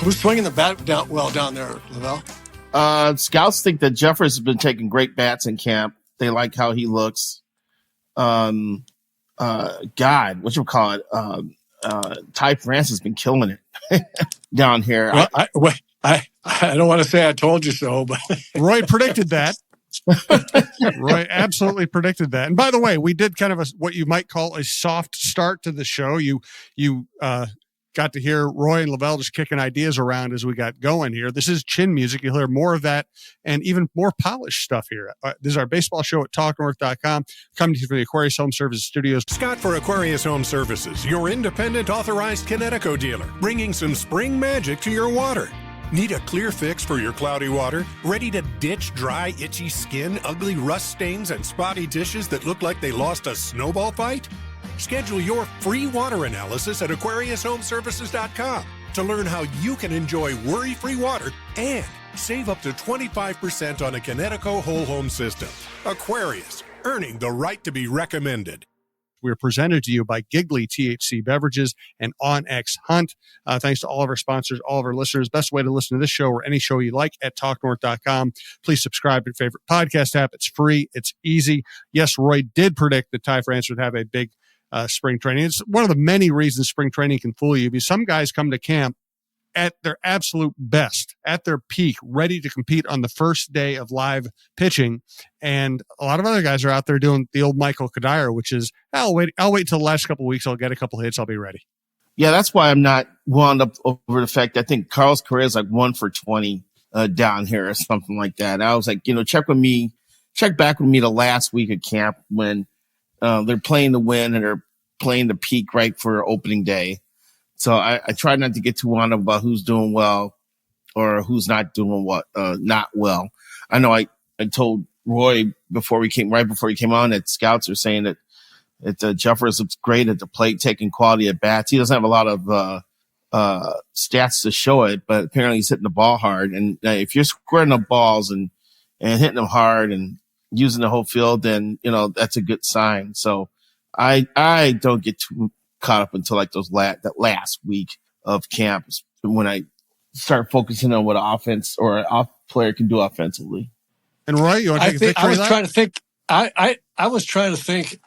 Who's swinging the bat down there, LaVelle? Scouts think that Jeffers has been taking great bats in camp. They like how he looks. Ty France has been killing it down here. Well, I don't want to say I told you so, but Roy predicted that. Roy absolutely predicted that. And by the way, we did kind of what you might call a soft start to the show. You got to hear Roy and LaVelle just kicking ideas around as we got going here. This is chin music. You'll hear more of that and even more polished stuff here. This is our baseball show at talknorth.com. Coming to you from the Aquarius Home Services Studios. Scott for Aquarius Home Services, your independent authorized Kinetico dealer, bringing some spring magic to your water. Need a clear fix for your cloudy water? Ready to ditch dry, itchy skin, ugly rust stains, and spotty dishes that look like they lost a snowball fight? Schedule your free water analysis at AquariusHomeservices.com to learn how you can enjoy worry-free water and save up to 25% on a Kinetico whole home system. Aquarius, earning the right to be recommended. We're presented to you by Giggly THC Beverages and OnX Hunt. Thanks to all of our sponsors, all of our listeners. Best way to listen to this show or any show you like at talknorth.com. Please subscribe to your favorite podcast app. It's free. It's easy. Yes, Roy did predict that Ty France would have a big spring training. It's one of the many reasons spring training can fool you, because some guys come to camp at their absolute best, at their peak, ready to compete on the first day of live pitching. And a lot of other guys are out there doing the old Michael Kadire, which is, I'll wait till the last couple of weeks. I'll get a couple hits. I'll be ready. Yeah, that's why I'm not wound up over the fact I think Carlos Correa is like 1 for 20 down here or something like that. I was like, check back with me the last week of camp when they're playing to win and they're playing the peak right for opening day. So I try not to get too wound up about who's doing well or who's not doing not well. I know I told Roy before he came on that scouts are saying that Jeffers looks great at the plate, taking quality at bats. He doesn't have a lot of stats to show it, but apparently he's hitting the ball hard. And if you're squaring up balls and hitting them hard and using the whole field, then that's a good sign. So I don't get too caught up until like that last week of camp when I start focusing on what offense or an off player can do offensively. And Roy, you want to take a victory? I was trying to think. I was trying to think.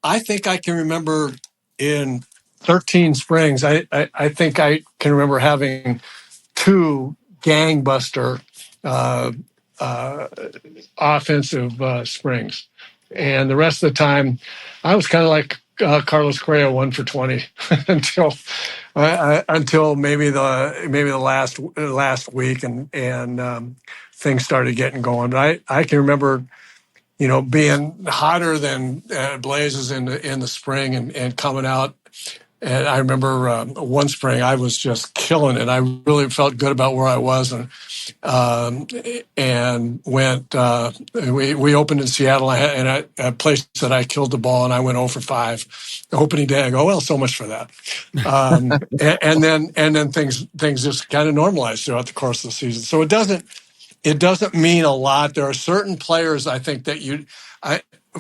I think I can remember in 13 springs. I think I can remember having 2 gangbuster offensive springs, and the rest of the time, I was kind of like Carlos Correa, 1 for 20 until maybe the last week and things started getting going. But I can remember, being hotter than blazes in the spring and coming out. And I remember one spring I was just killing it. I really felt good about where I was, and went. We opened in Seattle, and a place that I killed the ball, and I went 0 for 5 the opening day. I go, well, so much for that. And then things just kind of normalized throughout the course of the season. So it doesn't mean a lot. There are certain players I think that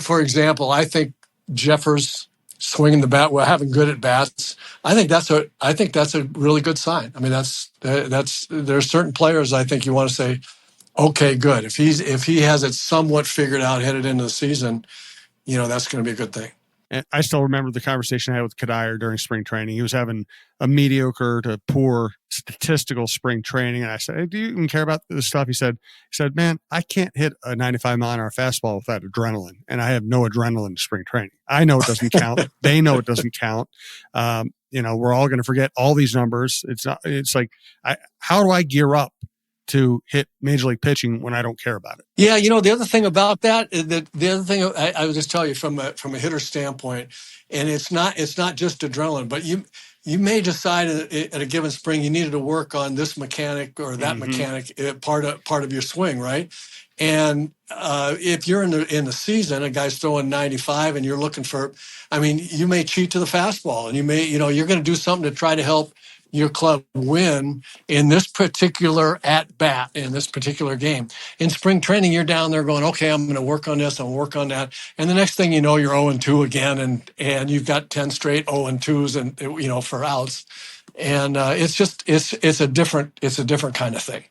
for example, I think Jeffers swinging the bat, having good at bats. I think that's a really good sign. I mean, there are certain players I think you want to say, okay, good. If he has it somewhat figured out headed into the season, that's going to be a good thing. And I still remember the conversation I had with Kadire during spring training. He was having a mediocre to poor statistical spring training. And I said, hey, do you even care about this stuff? He said, man, I can't hit a 95-mile-an-hour fastball without adrenaline. And I have no adrenaline in spring training. I know it doesn't count. They know it doesn't count. We're all going to forget all these numbers. It's like, how do I gear up to hit major league pitching when I don't care about it? Yeah, the other thing about that, the other thing I would just tell you from a hitter standpoint, and it's not just adrenaline, but you may decide at a given spring you needed to work on this mechanic or that mechanic, part of your swing, right? And if you're in the season, a guy's throwing 95, and you're looking for, you may cheat to the fastball, and you may, you're going to do something to try to help your club win in this particular at bat, in this particular game. In spring training, you're down there going, okay, I'm going to work on this, I'm going to work on that. And the next thing you know, you're 0-2 again, and you've got 10 straight 0-2s and, for outs. And it's a different kind of thing.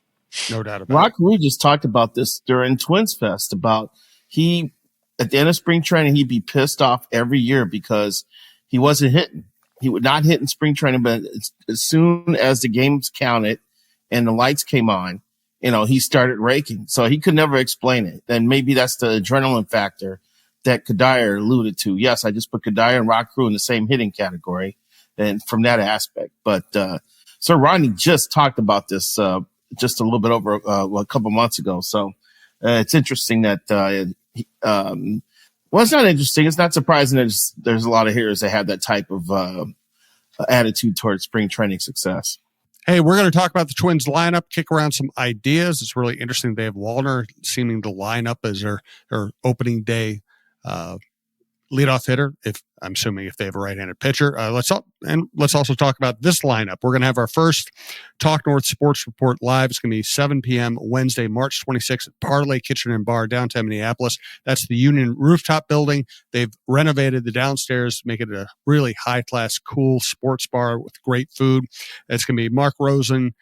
No doubt about Rock Rue just talked about this during Twins Fest about at the end of spring training, he'd be pissed off every year because he wasn't hitting. He would not hit in spring training, but as soon as the games counted and the lights came on, he started raking. So he could never explain it. And maybe that's the adrenaline factor that Kadire alluded to. Yes, I just put Kadire and Rock Rue in the same hitting category and from that aspect. But Sir Rodney just talked about this just a little bit over a couple months ago. So it's interesting that it's not interesting. It's not surprising that there's a lot of hitters that have that type of attitude towards spring training success. Hey, we're going to talk about the Twins lineup, kick around some ideas. It's really interesting. They have Wallner seeming to line up as their opening day leadoff hitter, if they have a right-handed pitcher. Let's also talk about this lineup. We're going to have our first Talk North Sports Report live. It's going to be 7 p.m. Wednesday, March 26th at Parlay Kitchen and Bar, downtown Minneapolis. That's the Union Rooftop Building. They've renovated the downstairs, make it a really high-class, cool sports bar with great food. It's going to be Mark Rosen,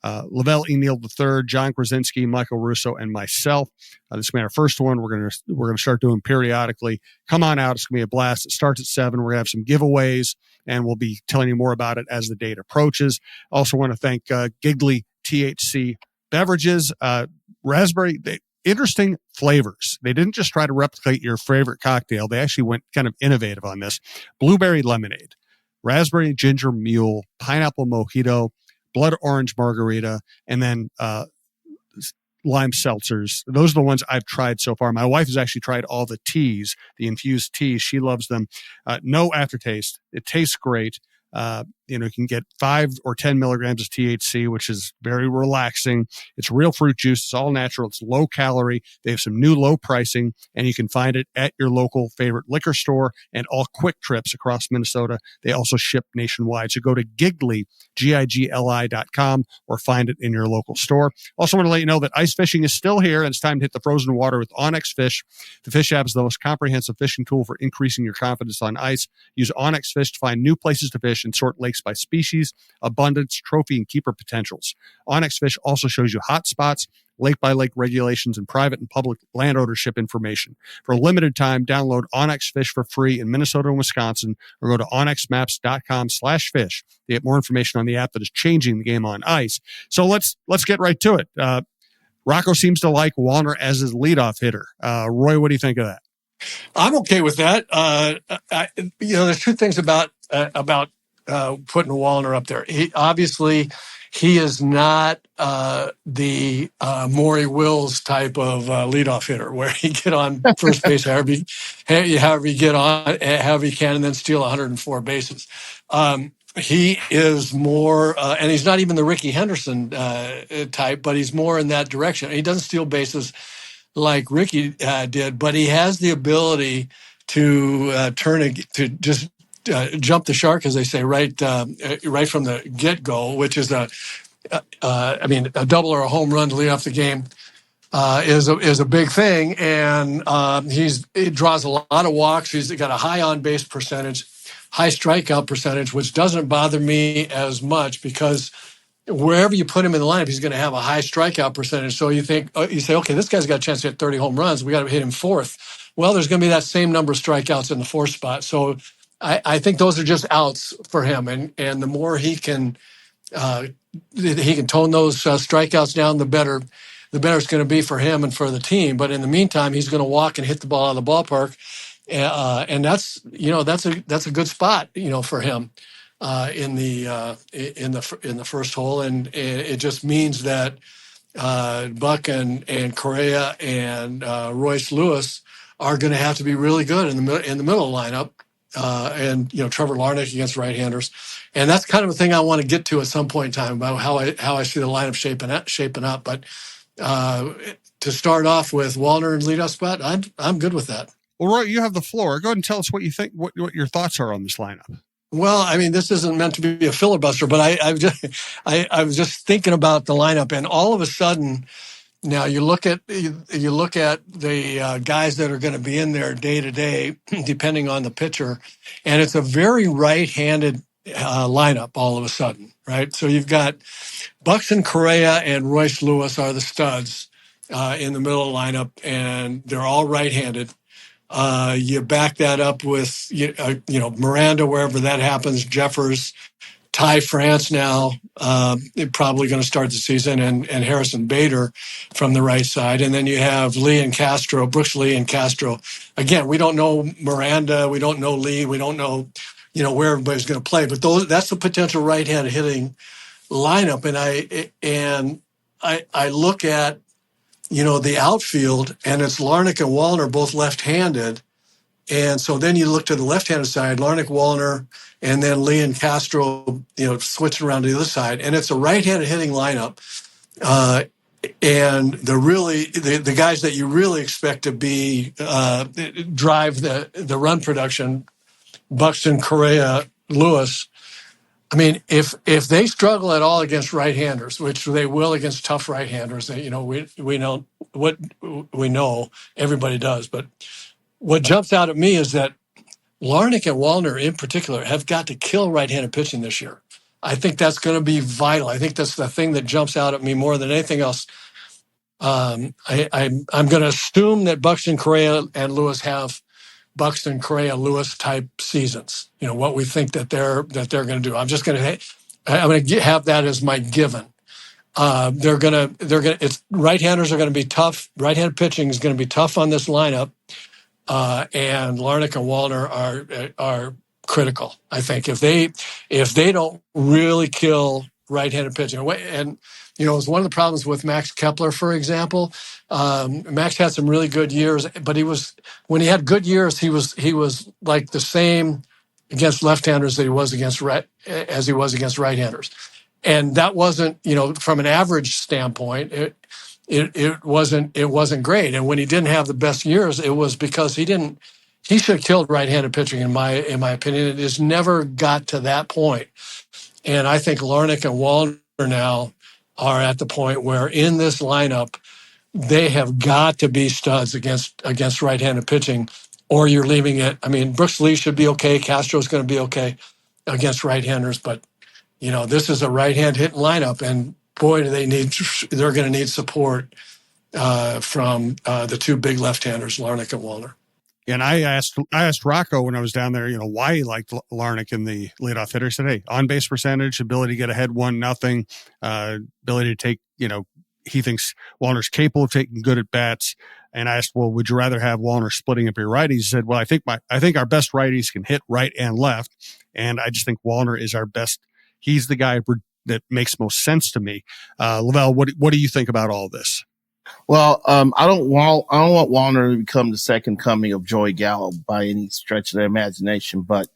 LaVelle E. Neal III, John Krasinski, Michael Russo, and myself. This is going to be our first one. We're going to start doing periodically. Come on out. It's going to be a blast. It starts at 7. We're going to have some giveaways, and we'll be telling you more about it as the date approaches. Also want to thank Giggly THC Beverages. Raspberry, interesting flavors. They didn't just try to replicate your favorite cocktail. They actually went kind of innovative on this. Blueberry lemonade, raspberry ginger mule, pineapple mojito, blood orange margarita, and then lime seltzers. Those are the ones I've tried so far. My wife has actually tried all the teas, the infused teas. She loves them. No aftertaste. It tastes great. You can get 5 or 10 milligrams of THC, which is very relaxing. It's real fruit juice. It's all natural. It's low calorie. They have some new low pricing, and you can find it at your local favorite liquor store and all Quick Trips across Minnesota. They also ship nationwide. So go to Giggly, GIGLI.com, or find it in your local store. Also want to let you know that ice fishing is still here, and it's time to hit the frozen water with Onyx Fish. The Fish app is the most comprehensive fishing tool for increasing your confidence on ice. Use Onyx Fish to find new places to fish and sort lakes by species, abundance, trophy, and keeper potentials. Onyx Fish also shows you hot spots, lake-by-lake regulations, and private and public land ownership information. For a limited time, download Onyx Fish for free in Minnesota and Wisconsin, or go to onyxmaps.com/fish to get more information on the app that is changing the game on ice. So let's get right to it. Rocco seems to like Wallner as his leadoff hitter. Roy, what do you think of that? I'm okay with that. There's two things about putting Wallner up there. He is not the Maury Wills type of leadoff hitter where he get on first base however he can and then steal 104 bases. He is more, and he's not even the Ricky Henderson type, but he's more in that direction. He doesn't steal bases like Ricky did, but he has the ability to jump the shark, as they say, right from the get-go, which is a double or a home run to lead off the game is a big thing, and he draws a lot of walks. He's got a high on-base percentage, high strikeout percentage, which doesn't bother me as much because wherever you put him in the lineup, he's going to have a high strikeout percentage. So you say, okay, this guy's got a chance to hit 30 home runs. We got to hit him fourth. Well, there's going to be that same number of strikeouts in the fourth spot. So I think those are just outs for him, and the more he can tone those strikeouts down, the better it's going to be for him and for the team. But in the meantime, he's going to walk and hit the ball out of the ballpark, and that's a good spot for him in the first hole, and it just means that Buck and Correa and Royce Lewis are going to have to be really good in the middle lineup. And Trevor Larnach against right-handers, and that's kind of a thing I want to get to at some point in time about how I see the lineup shaping up. But to start off with Wallner and leadoff spot, I'm good with that. Well, Roy, you have the floor. Go ahead and tell us what you think, what your thoughts are on this lineup. Well, I mean, this isn't meant to be a filibuster, but I was just thinking about the lineup, and all of a sudden, now you look at the guys that are going to be in there day to day, depending on the pitcher, and it's a very right-handed lineup all of a sudden, right? So you've got Buxton Correa and Royce Lewis are the studs in the middle of the lineup, and they're all right-handed. You back that up with Miranda wherever that happens, Jeffers, Ty France now probably going to start the season, and Harrison Bader from the right side, and then you have Lee and Castro, Brooks Lee and Castro. Again, we don't know Miranda, we don't know Lee, we don't know where everybody's going to play, but that's the potential right-hand hitting lineup, and I look at the outfield, and it's Larnach and Wallner both left-handed. And so then you look to the left-handed side, Larnach, Wallner, and then Lee and Castro, switching around to the other side. And it's a right-handed hitting lineup. And the guys that you really expect to be drive the run production, Buxton, Correa, Lewis. I mean, if they struggle at all against right-handers, which they will against tough right-handers, we know everybody does, but what jumps out at me is that Larnach and Wallner in particular have got to kill right-handed pitching this year. I think that's going to be vital. I think that's the thing that jumps out at me more than anything else. I'm going to assume that Buxton, Correa, and Lewis have Buxton, Correa, Lewis type seasons. What we think that they're going to do. I'm going to have that as my given. It's right-handers are going to be tough. Right-handed pitching is going to be tough on this lineup. And Larnach and Wallner are critical. I think if they don't really kill right-handed pitching, and it's one of the problems with Max Kepler, for example. Max had some really good years, but when he had good years, he was like the same against left-handers that he was against right-handers, and that wasn't from an average standpoint. It wasn't great. And when he didn't have the best years, it was because he should have killed right-handed pitching in my opinion. It has never got to that point. And I think Larnach and Wallner now are at the point where in this lineup, they have got to be studs against right-handed pitching, or you're leaving it. I mean, Brooks Lee should be okay. Castro's going to be okay against right-handers, but this is a right-hand hitting lineup, and boy, they're going to need support from the two big left-handers, Larnach and Wallner. And I asked Rocco when I was down there, why he liked Larnach in the leadoff hitter. He said, hey, on-base percentage, ability to get ahead 1-0, ability to take, he thinks Wallner's capable of taking good at bats. And I asked, well, would you rather have Wallner splitting up your righties? He said, well, I think our best righties can hit right and left. And I just think Wallner is our best. He's the guy that makes most sense to me. LaVelle, what do you think about all this? Well, I don't want Wallner to become the second coming of Joey Gallo by any stretch of the imagination. But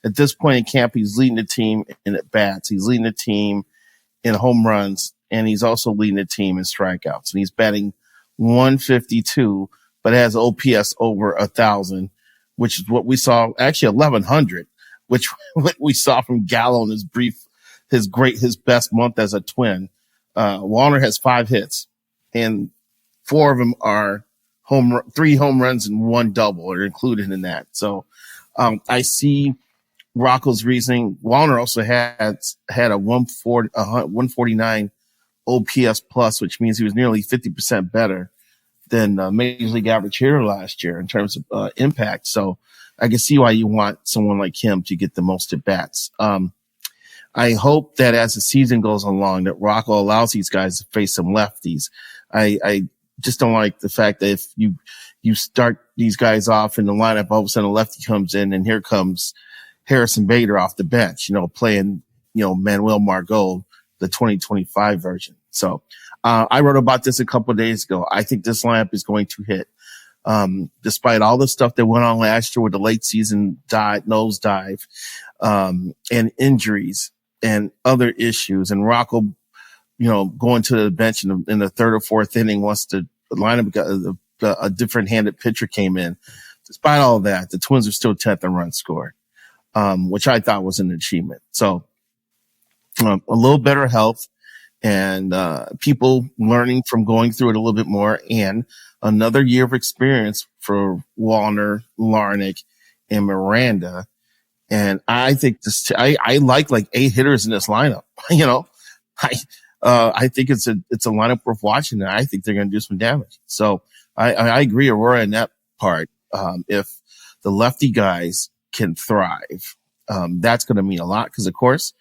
at this point in camp, he's leading the team in at bats. He's leading the team in home runs, and he's also leading the team in strikeouts. And he's batting 152, but has OPS over 1,000, which is what we saw, actually 1,100, which what we saw from Gallo in his best month as a Twin. Wallner has 5 hits, and 4 of them are 3 home runs and 1 double are included in that. So, I see Rocco's reasoning. Wallner also had a 149 OPS plus, which means he was nearly 50% better than Major League average hitter last year in terms of impact. So I can see why you want someone like him to get the most at bats. I hope that as the season goes along, that Rocco allows these guys to face some lefties. I just don't like the fact that if you start these guys off in the lineup, all of a sudden a lefty comes in and here comes Harrison Bader off the bench, playing, Manuel Margot, the 2025 version. So, I wrote about this a couple of days ago. I think this lineup is going to hit. Despite all the stuff that went on last year with the late season nosedive, and injuries and other issues, and Rocco, going to the bench in the 3rd or 4th inning once the lineup a different handed pitcher came in. Despite all of that, the Twins are still 10th in runs scored. which I thought was an achievement. So a little better health and people learning from going through it a little bit more, and another year of experience for Wallner, Larnach, and Miranda. And I think I like 8 hitters in this lineup. I think it's a lineup worth watching, and I think they're going to do some damage. So I agree, Aurora, in that part. If the lefty guys can thrive, that's going to mean a lot, because of course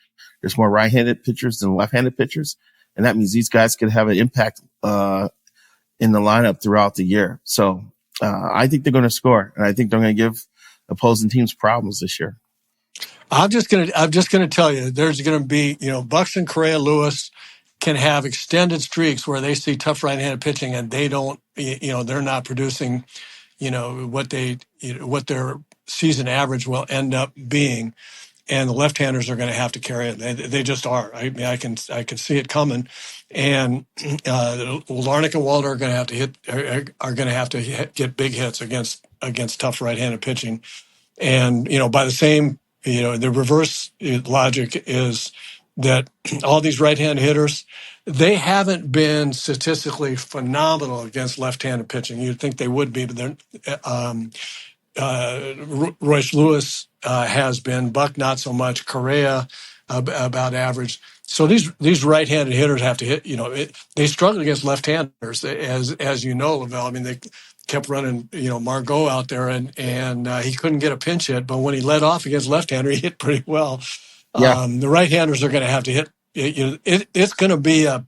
there's more right-handed pitchers than left-handed pitchers, and that means these guys can have an impact in the lineup throughout the year. So I think they're going to score, and I think they're going to give opposing teams problems this year. I'm just gonna tell you, there's gonna be, Buxton, Correa, Lewis can have extended streaks where they see tough right-handed pitching and they don't, they're not producing, what their season average will end up being, and the left-handers are going to have to carry it. They just are. I mean, I can see it coming, and Larnach and Wallner are going to have to get big hits against tough right-handed pitching, and by the same. The reverse logic is that all these right-handed hitters, they haven't been statistically phenomenal against left-handed pitching. You'd think they would be, but Royce Lewis has been, Buck not so much, Correa about average. So these right-handed hitters have to hit. They struggle against left-handers, as you know, LaVelle. I mean, they kept running, Margot out there, and he couldn't get a pinch hit. But when he led off against left-hander, he hit pretty well. Yeah. The right-handers are going to have to hit. It's going to be a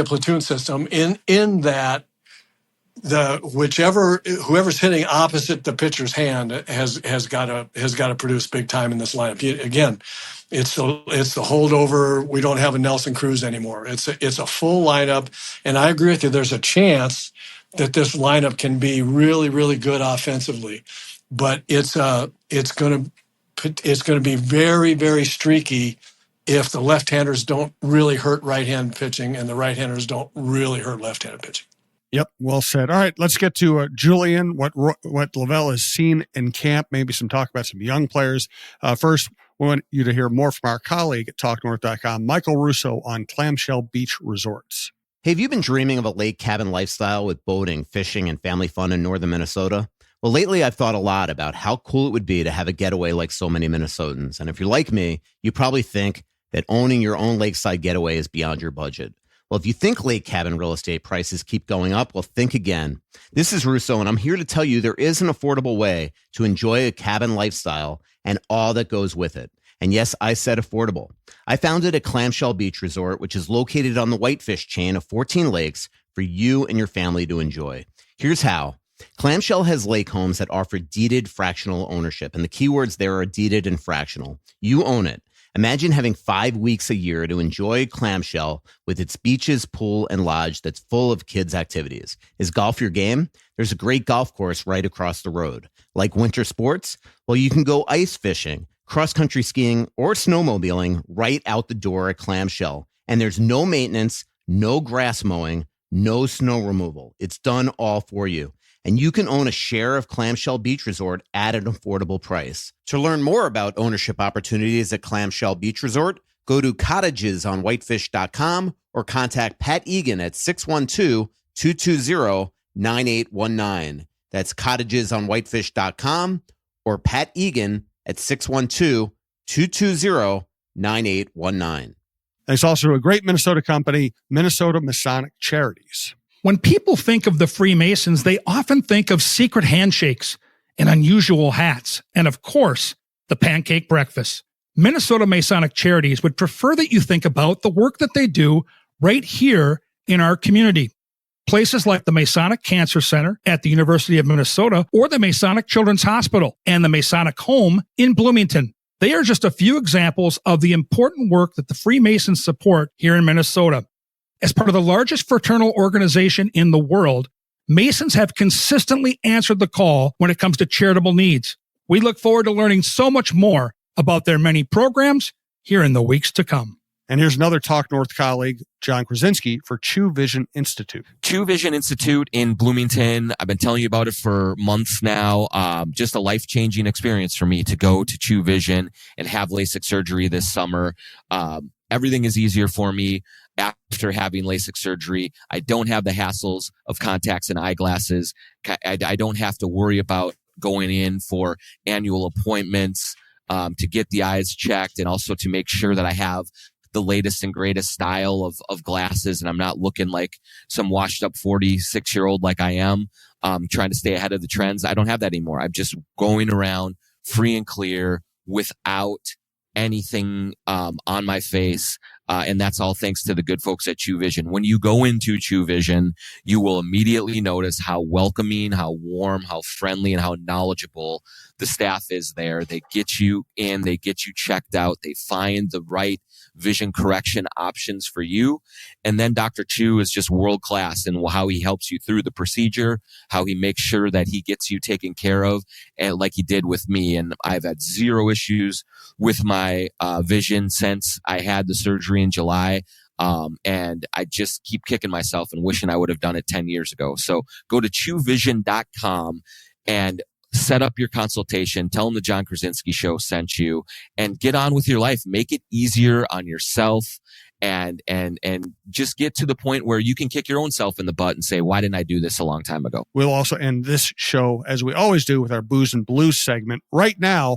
platoon system in that whoever's hitting opposite the pitcher's hand has got to produce big time in this lineup. Again, it's the holdover. We don't have a Nelson Cruz anymore. It's a full lineup, and I agree with you. There's a chance that this lineup can be really, really good offensively, but it's going to be very, very streaky if the left-handers don't really hurt right-hand pitching and the right-handers don't really hurt left-handed pitching. Yep, well said. All right, let's get to Julien, what LaVelle has seen in camp, maybe some talk about some young players. First, we want you to hear more from our colleague at TalkNorth.com, Michael Russo, on Clamshell Beach Resorts. Hey, have you been dreaming of a lake cabin lifestyle with boating, fishing, and family fun in northern Minnesota? Well, lately I've thought a lot about how cool it would be to have a getaway like so many Minnesotans. And if you're like me, you probably think that owning your own lakeside getaway is beyond your budget. Well, if you think lake cabin real estate prices keep going up, well, think again. This is Russo, and I'm here to tell you there is an affordable way to enjoy a cabin lifestyle and all that goes with it. And yes, I said affordable. I founded a Clamshell Beach Resort, which is located on the Whitefish chain of 14 lakes for you and your family to enjoy. Here's how. Clamshell has lake homes that offer deeded fractional ownership, and the keywords there are deeded and fractional. You own it. Imagine having 5 weeks a year to enjoy Clamshell with its beaches, pool, and lodge that's full of kids' activities. Is golf your game? There's a great golf course right across the road. Like winter sports? Well, you can go ice fishing, cross-country skiing, or snowmobiling right out the door at Clamshell. And there's no maintenance, no grass mowing, no snow removal. It's done all for you. And you can own a share of Clamshell Beach Resort at an affordable price. To learn more about ownership opportunities at Clamshell Beach Resort, go to cottagesonwhitefish.com or contact Pat Egan at 612-220-9819. That's cottagesonwhitefish.com or Pat Egan at 612-220-9819. There's also a great Minnesota company, Minnesota Masonic Charities. When people think of the Freemasons, they often think of secret handshakes and unusual hats, and of course, the pancake breakfast. Minnesota Masonic Charities would prefer that you think about the work that they do right here in our community. Places like the Masonic Cancer Center at the University of Minnesota or the Masonic Children's Hospital and the Masonic Home in Bloomington. They are just a few examples of the important work that the Freemasons support here in Minnesota. As part of the largest fraternal organization in the world, Masons have consistently answered the call when it comes to charitable needs. We look forward to learning so much more about their many programs here in the weeks to come. And here's another Talk North colleague, John Krasinski, for True Vision Institute. True Vision Institute in Bloomington. I've been telling you about it for months now. Just a life-changing experience for me to go to True Vision and have LASIK surgery this summer. Everything is easier for me after having LASIK surgery. I don't have the hassles of contacts and eyeglasses. I don't have to worry about going in for annual appointments to get the eyes checked, and also to make sure that I have the latest and greatest style of glasses, and I'm not looking like some washed up 46-year-old like I am, trying to stay ahead of the trends. I don't have that anymore. I'm just going around free and clear without anything on my face. And that's all thanks to the good folks at True Vision. When you go into True Vision, you will immediately notice how welcoming, how warm, how friendly, and how knowledgeable the staff is there. They get you in, they get you checked out, they find the right vision correction options for you. And then Dr. Chu is just world class in how he helps you through the procedure, how he makes sure that he gets you taken care of, and like he did with me. And I've had zero issues with my vision since I had the surgery in July. And I just keep kicking myself and wishing I would have done it 10 years ago. So go to truevision.com and set up your consultation. Tell them the John Krasinski Show sent you, and get on with your life. Make it easier on yourself, and just get to the point where you can kick your own self in the butt and say, why didn't I do this a long time ago? We'll also end this show, as we always do, with our Booze and Blues segment. Right now,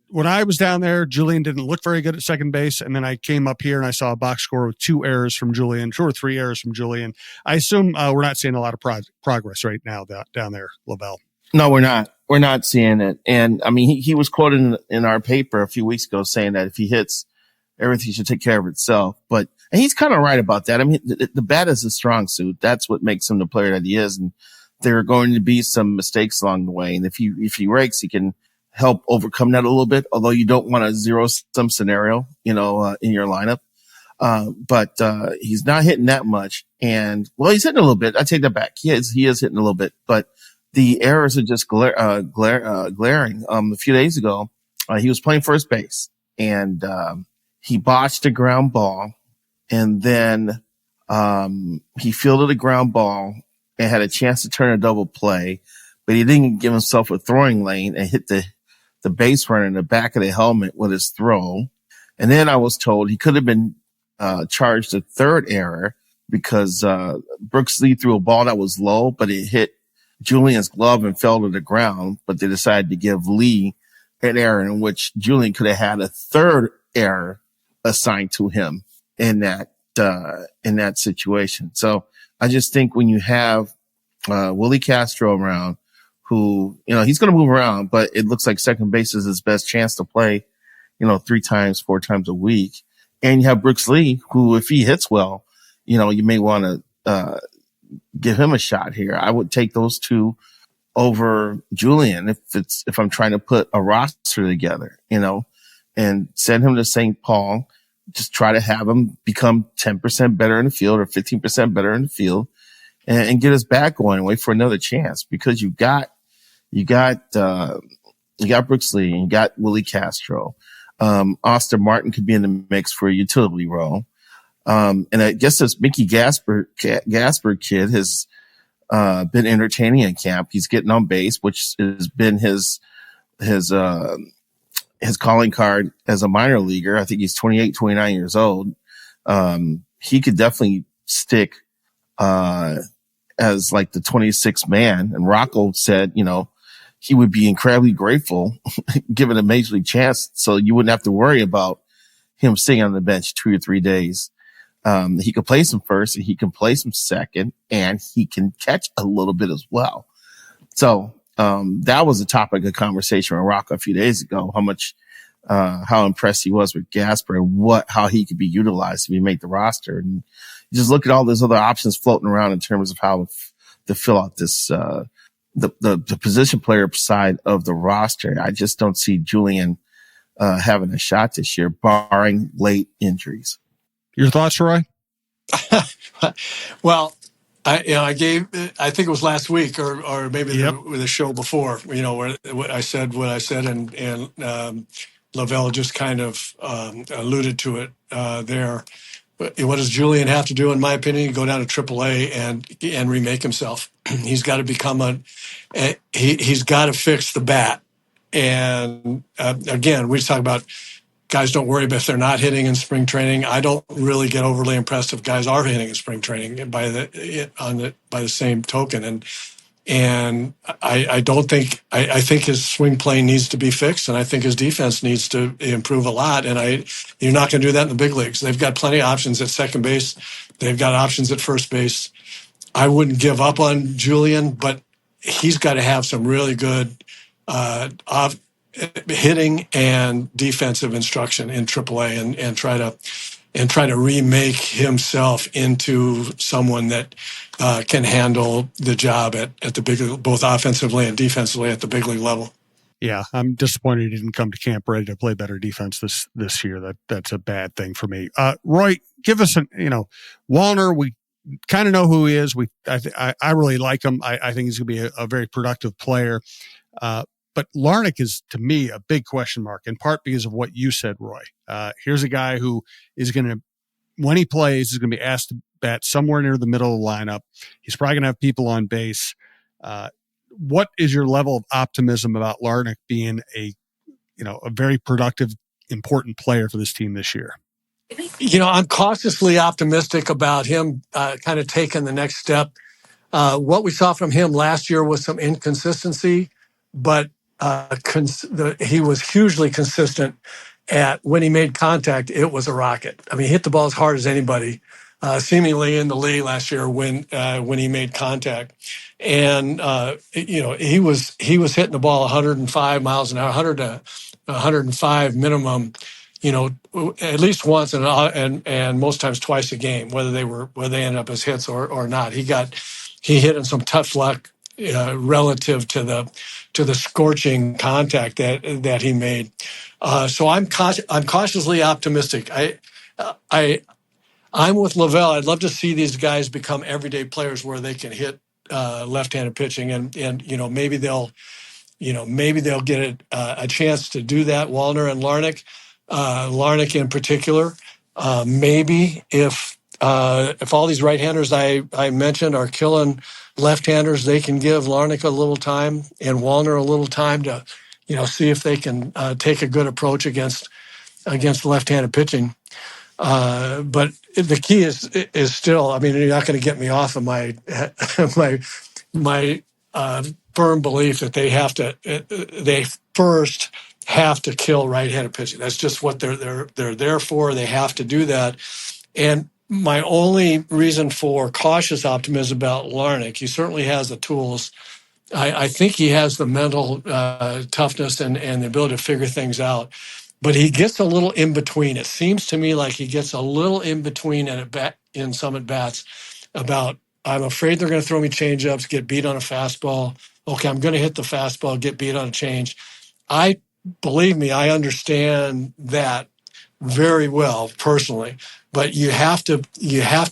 when I was down there, Julien didn't look very good at second base. And then I came up here and I saw a box score with 2 errors from Julien, 2 or 3 errors from Julien. I assume we're not seeing a lot of progress right now down there, LaVelle. No, we're not. We're not seeing it. And I mean, he was quoted in our paper a few weeks ago saying that if he hits, everything should take care of itself. And he's kind of right about that. I mean, the bat is a strong suit. That's what makes him the player that he is. And there are going to be some mistakes along the way. And if he rakes, he can help overcome that a little bit. Although you don't want a zero-sum scenario, in your lineup. But he's not hitting that much. And well, he's hitting a little bit. I take that back. He is hitting a little bit, but the errors are just glaring. A few days ago, he was playing first base, and he botched a ground ball, and then he fielded a ground ball and had a chance to turn a double play, but he didn't give himself a throwing lane and hit the base runner in the back of the helmet with his throw. And then I was told he could have been charged a third error because Brooks Lee threw a ball that was low, but it hit Julien's glove and fell to the ground, but they decided to give Lee an error in which Julien could have had a third error assigned to him in that situation. So I just think when you have Willie Castro around, who, he's going to move around, but it looks like second base is his best chance to play, 3 times, 4 times a week. And you have Brooks Lee, who, if he hits well, you may want to give him a shot here. I would take those two over Julien if I'm trying to put a roster together, and send him to St. Paul. Just try to have him become 10% better in the field or 15% better in the field, and get his back going and wait for another chance, because you got Brooks Lee and you got Willie Castro. Austin Martin could be in the mix for a utility role. And I guess this Mickey Gasper kid has been entertaining in camp. He's getting on base, which has been his calling card as a minor leaguer. I think he's 28, 29 years old. He could definitely stick as like the 26th man. And Rocco said, he would be incredibly grateful given a major league chance, so you wouldn't have to worry about him sitting on the bench 2 or 3 days. He can play some first, and he can play some second, and he can catch a little bit as well. So, that was a topic of conversation with Rocco a few days ago, how impressed he was with Gasper and how he could be utilized if he made the roster. And you just look at all those other options floating around in terms of how to fill out this, the position player side of the roster. I just don't see Julien, having a shot this year, barring late injuries. Your thoughts, Roy? Well, I think it was last week or maybe the show before, where I said what I said, and LaVelle just kind of alluded to it. there. What does Julien have to do, in my opinion? Go down to AAA and remake himself. He's got to become he's got to fix the bat. And again, we just talk about guys don't worry if they're not hitting in spring training. I don't really get overly impressed if guys are hitting in spring training by the same token. And I don't think I think his swing plane needs to be fixed, and I think his defense needs to improve a lot. And you're not going to do that in the big leagues. They've got plenty of options at second base. They've got options at first base. I wouldn't give up on Julien, but he's got to have some really good hitting and defensive instruction in AAA and try to remake himself into someone that can handle the job at the big, both offensively and defensively at the big league level. Yeah, I'm disappointed he didn't come to camp ready to play better defense this year. That's a bad thing for me. Roy, give us Wallner. We kind of know who he is. I really like him. I think he's going to be a very productive player. But Larnach is, to me, a big question mark, in part because of what you said, Roy. Here's a guy who is going to, when he plays, is going to be asked to bat somewhere near the middle of the lineup. He's probably going to have people on base. What is your level of optimism about Larnach being a very productive, important player for this team this year? I'm cautiously optimistic about him kind of taking the next step. What we saw from him last year was some inconsistency, but he was hugely consistent at when he made contact, it was a rocket. I mean, he hit the ball as hard as anybody, seemingly in the league last year when he made contact. And, he was hitting the ball 105 miles an hour, 100 to 105 minimum, at least once and most times twice a game, whether they ended up as hits or not. He hit in some tough luck relative to the scorching contact that he made. So I'm cautiously optimistic. I'm with LaVelle. I'd love to see these guys become everyday players where they can hit left-handed pitching, and maybe they'll get a chance to do that. Wallner and Larnach in particular. Maybe if all these right-handers I mentioned are killing left-handers, they can give Larnach a little time and Wallner a little time to, see if they can take a good approach against left-handed pitching. But the key is still, I mean, you're not going to get me off of my firm belief that they first have to kill right-handed pitching. That's just what they're there for. They have to do that. And my only reason for cautious optimism about Larnach, he certainly has the tools. I think he has the mental toughness and the ability to figure things out. But he gets a little in between. It seems to me like he gets a little in between in some at-bats about, I'm afraid they're going to throw me change-ups, get beat on a fastball. Okay, I'm going to hit the fastball, get beat on a change. Believe me, I understand that very well personally, but you have to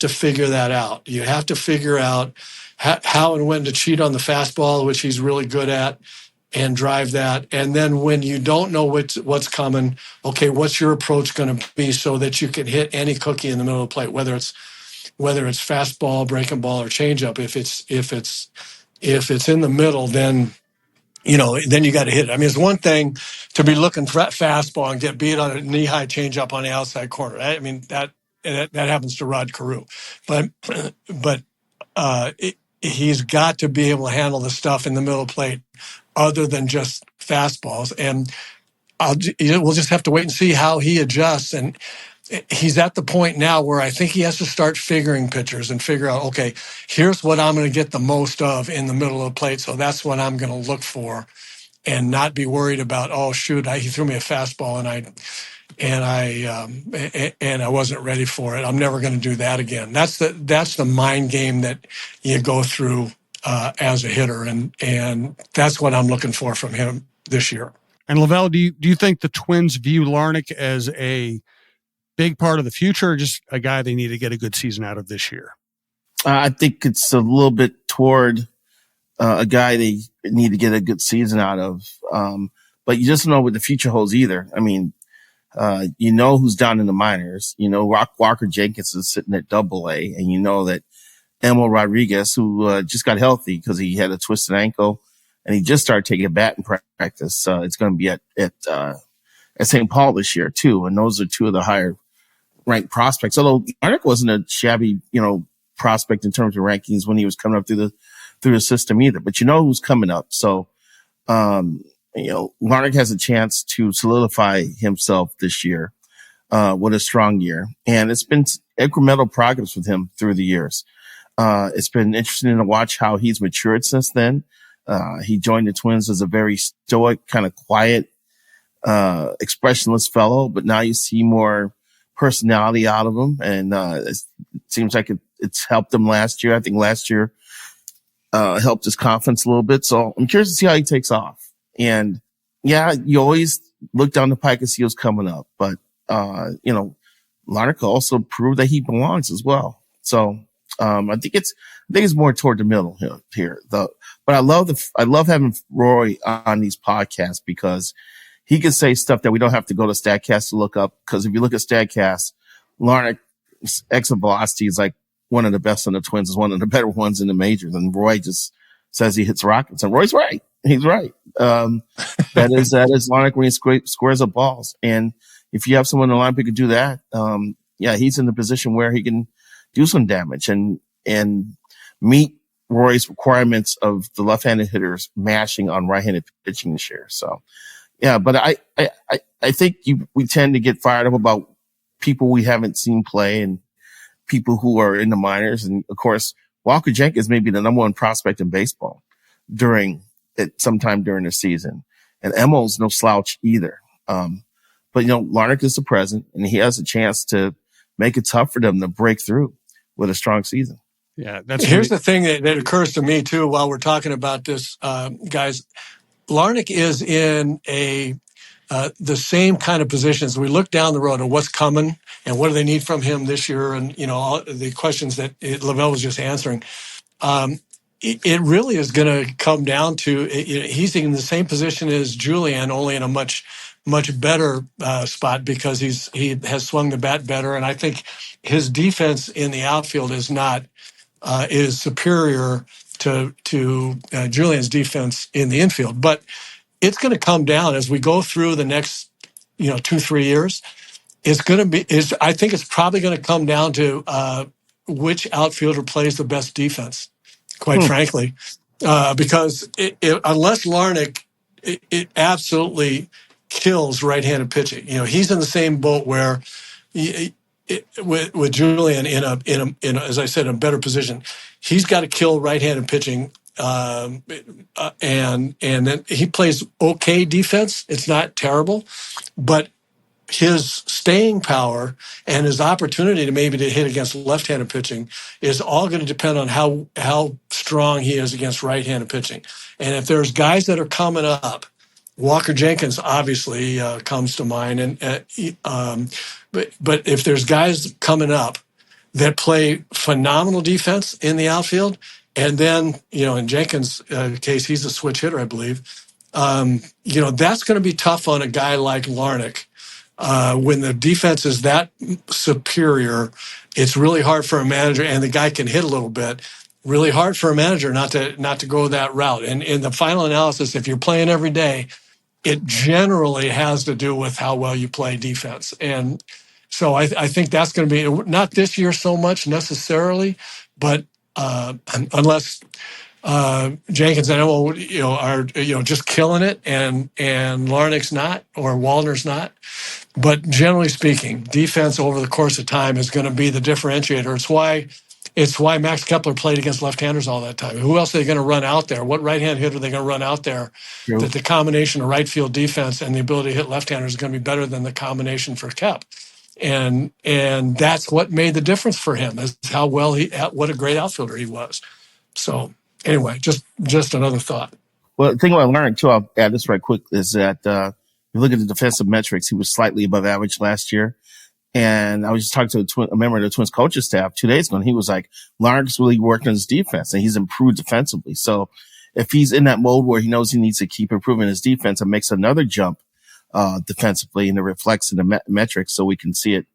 figure that out. You have to figure out how and when to cheat on the fastball, which he's really good at, and drive that. And then when you don't know what's coming, okay, what's your approach going to be so that you can hit any cookie in the middle of the plate, whether it's fastball, breaking ball, or changeup. If it's in the middle, then then you got to hit it. I mean, it's one thing to be looking for that fastball and get beat on a knee-high changeup on the outside corner. Right? I mean, that happens to Rod Carew, but he's got to be able to handle the stuff in the middle of the plate other than just fastballs. And we'll just have to wait and see how he adjusts. And he's at the point now where I think he has to start figuring pitchers and figure out, okay, here's what I'm going to get the most of in the middle of the plate. So that's what I'm going to look for and not be worried about, oh, shoot, he threw me a fastball and I wasn't ready for it. I'm never going to do that again. That's the mind game that you go through as a hitter. And that's what I'm looking for from him this year. And LaVelle, do you think the Twins view Larnach as a big part of the future, or just a guy they need to get a good season out of this year? I think it's a little bit toward a guy they need to get a good season out of. But you just don't know what the future holds either. I mean, You know who's down in the minors. You know Walker Jenkins is sitting at Double-A, and you know that Emil Rodriguez, who just got healthy because he had a twisted ankle, and he just started taking a batting practice. It's going to be at St. Paul this year too, and those are two of the higher ranked prospects. Although Larnach wasn't a shabby, prospect in terms of rankings when he was coming up through the system either. But you know who's coming up, so Larnach has a chance to solidify himself this year with a strong year, and it's been incremental progress with him through the years. It's been interesting to watch how he's matured since then. He joined the Twins as a very stoic, kind of quiet, expressionless fellow, but now you see more personality out of him, and it seems like it's helped him last year. I think last year helped his confidence a little bit. So I'm curious to see how he takes off. And yeah, you always look down the pike and see who's coming up, but Larnach also proved that he belongs as well. So I think it's more toward the middle here. But I love having Roy on these podcasts because he can say stuff that we don't have to go to StatCast to look up. Because if you look at StatCast, Larnach's exit velocity is like one of the best in the Twins, is one of the better ones in the majors. And Roy just says he hits rockets, and Roy's right. He's right. That is Larnach when he squares up balls. And if you have someone in the lineup who can do that, he's in the position where he can do some damage and meet Roy's requirements of the left-handed hitters mashing on right-handed pitching this year. So, yeah, but I think we tend to get fired up about people we haven't seen play and people who are in the minors. And of course, Walker Jenkins may be the number one prospect in baseball sometime during the season. And Emil's no slouch either. But Larnach is the present, and he has a chance to make it tough for them to break through with a strong season. Yeah, here's the thing that occurs to me too while we're talking about this, guys. Larnach is in the same kind of positions. We look down the road at what's coming and what do they need from him this year, and all the questions that LaVelle was just answering. It really is going to come down to he's in the same position as Julien, only in a much better spot because he has swung the bat better, and I think his defense in the outfield is superior to Julien's defense in the infield. But it's going to come down as we go through the next 2-3 years. I think it's probably going to come down to which outfielder plays the best defense, quite frankly, because unless Larnach, it absolutely kills right-handed pitching. He's in the same boat where with Julien in a as I said, in a better position. He's got to kill right-handed pitching, and then he plays okay defense. It's not terrible, but his staying power and his opportunity to hit against left-handed pitching is all going to depend on how strong he is against right-handed pitching. And if there's guys that are coming up, Walker Jenkins obviously comes to mind, but if there's guys coming up that play phenomenal defense in the outfield, and then in Jenkins' case, he's a switch hitter, I believe. That's going to be tough on a guy like Larnach. When the defense is that superior, it's really hard for a manager, and the guy can hit a little bit. Really hard for a manager not to go that route. And in the final analysis, if you're playing every day, it generally has to do with how well you play defense. And so I think that's going to be not this year so much necessarily, but unless Jenkins and Emil, are just killing it, and Larnach's not, or Wallner's not. But generally speaking, defense over the course of time is going to be the differentiator. It's why Max Kepler played against left-handers all that time. Who else are they going to run out there? What right-hand hitter are they going to run out there? True. That the combination of right field defense and the ability to hit left-handers is going to be better than the combination for Kep. And that's what made the difference for him, is what a great outfielder he was. So anyway, just another thought. Well, the thing about Larnach too, I'll add this right quick, is that you look at the defensive metrics, he was slightly above average last year. And I was just talking to a member of the Twins coaching staff 2 days ago, and he was like, Larnach's really worked on his defense, and he's improved defensively. So if he's in that mode where he knows he needs to keep improving his defense and makes another jump defensively, and it reflects in the metrics, so we can see it.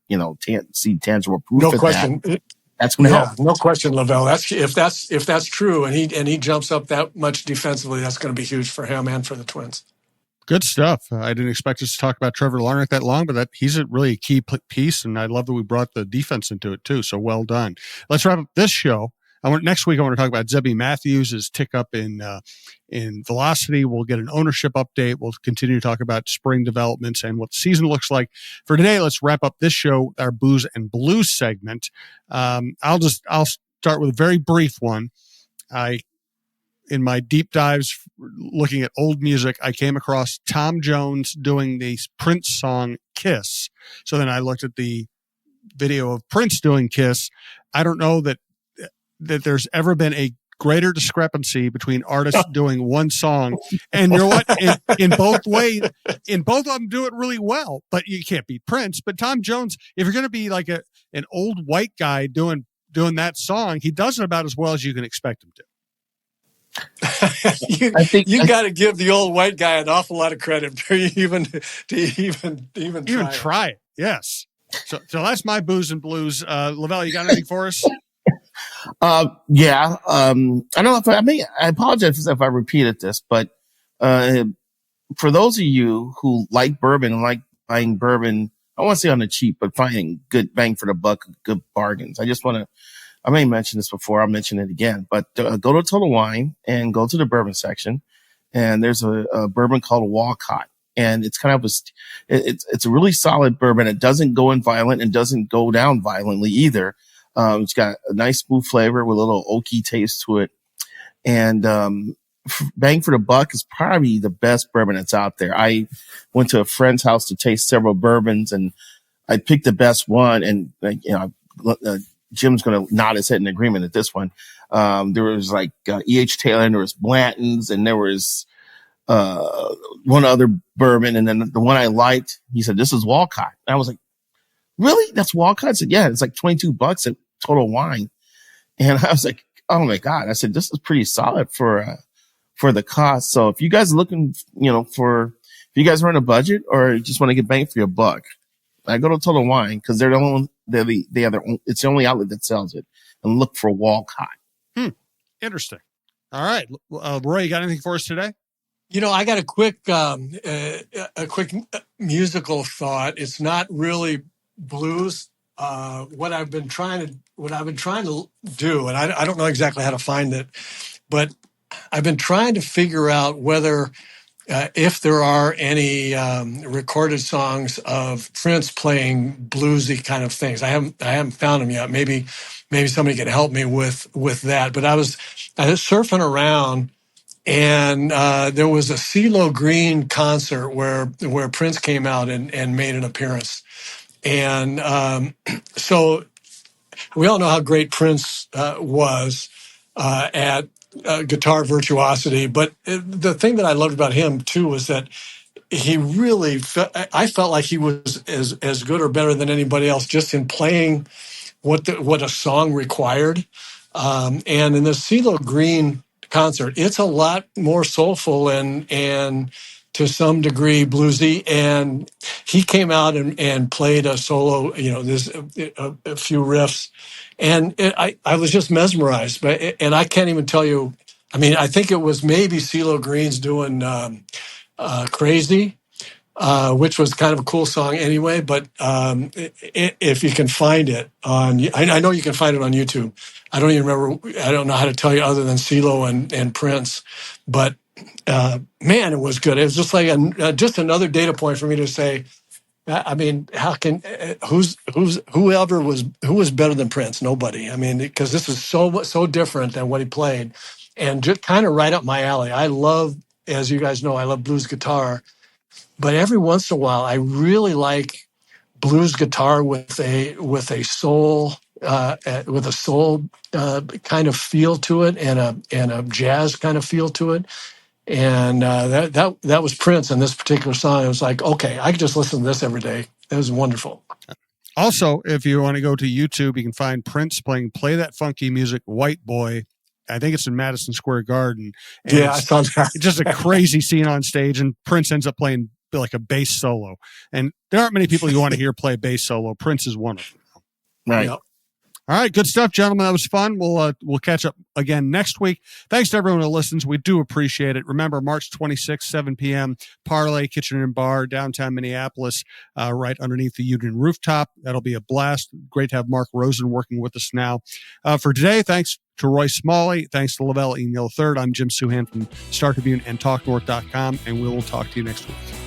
See tangible proof. No of question. That. That's going to help. No question, LaVelle. If that's true, and he jumps up that much defensively, that's going to be huge for him and for the Twins. Good stuff. I didn't expect us to talk about Trevor Larnach that long, but he's a really key piece, and I love that we brought the defense into it too. So well done. Let's wrap up this show. Next week I want to talk about Zebby Matthews' tick up in velocity. We'll get an ownership update. We'll continue to talk about spring developments and what the season looks like. For today, let's wrap up this show, our Booze and Blues segment. I'll start with a very brief one. In my deep dives looking at old music, I came across Tom Jones doing the Prince song Kiss. So then I looked at the video of Prince doing Kiss. I don't know that there's ever been a greater discrepancy between artists doing one song. And you know what? In both ways, in both of them do it really well, but you can't beat Prince. But Tom Jones, if you're going to be like an old white guy doing that song, he does it about as well as you can expect him to. you got to give the old white guy an awful lot of credit for even try it. Yes. So that's my Booze and Blues. LaVelle, you got anything for us? Yeah. I don't know if I apologize if I repeated this, but for those of you who like bourbon and like buying bourbon, I want to say on the cheap, but finding good bang for the buck, good bargains. I may mention this before. I'll mention it again, but go to Total Wine and go to the bourbon section, and there's a bourbon called Walcott, and it's kind of it's a really solid bourbon. It doesn't go in violent and doesn't go down violently either. It's got a nice smooth flavor with a little oaky taste to it, and bang for the buck is probably the best bourbon that's out there. I went to a friend's house to taste several bourbons, and I picked the best one, and Jim's going to nod his head in agreement at this one. There was like E.H. Taylor, and there was Blanton's, and there was one other bourbon. And then the one I liked, he said, "This is Walcott." And I was like, "Really? That's Walcott?" I said, "Yeah, it's like $22 at Total Wine." And I was like, "Oh my God." I said, "This is pretty solid for the cost." So if you guys are looking, if you guys are on a budget or you just want to get bang for your buck, I go to Total Wine because it's the only outlet that sells it, and look for Walcott. Interesting. All right. Roy, you got anything for us today? I got a quick musical thought. It's not really blues. What I've been trying to do, and I don't know exactly how to find it, but I've been trying to figure out whether if there are any recorded songs of Prince playing bluesy kind of things. I haven't found them yet. Maybe somebody can help me with that. But I was surfing around, and there was a CeeLo Green concert where Prince came out and made an appearance. And so we all know how great Prince was at guitar virtuosity, but the thing that I loved about him too was that he really I felt like he was as good or better than anybody else just in playing what a song required. And in the CeeLo Green concert, it's a lot more soulful and to some degree bluesy. And he came out and played a solo, there's a few riffs. And I was just mesmerized. And I can't even tell you, I think it was maybe CeeLo Green's doing Crazy, which was kind of a cool song anyway. But if you can find it I know you can find it on YouTube. I don't even remember, I don't know how to tell you other than CeeLo and Prince. But man, it was good. It was just like just another data point for me to say, how can who was better than Prince? Nobody. Because this is so different than what he played, and just kind of right up my alley. I love, as you guys know, I love blues guitar, but every once in a while, I really like blues guitar with a soul kind of feel to it, and a jazz kind of feel to it. And that was Prince in this particular song. It was like, okay, I could just listen to this every day. It was wonderful. Also, if you want to go to YouTube, you can find Prince playing Play That Funky Music, White Boy. I think it's in Madison Square Garden. And I saw that. It's just a crazy scene on stage, and Prince ends up playing like a bass solo. And there aren't many people you want to hear play bass solo. Prince is one of them. Right. Yep. All right, good stuff, gentlemen. That was fun. We'll catch up again next week. Thanks to everyone who listens. We do appreciate it. Remember, March 26th, 7 p.m., Parlay Kitchen and Bar, downtown Minneapolis, right underneath the Union rooftop. That'll be a blast. Great to have Mark Rosen working with us now. For today, thanks to Roy Smalley. Thanks to LaVelle E. Neal III. I'm Jim Souhan from Star Tribune and TalkNorth.com, and we will talk to you next week.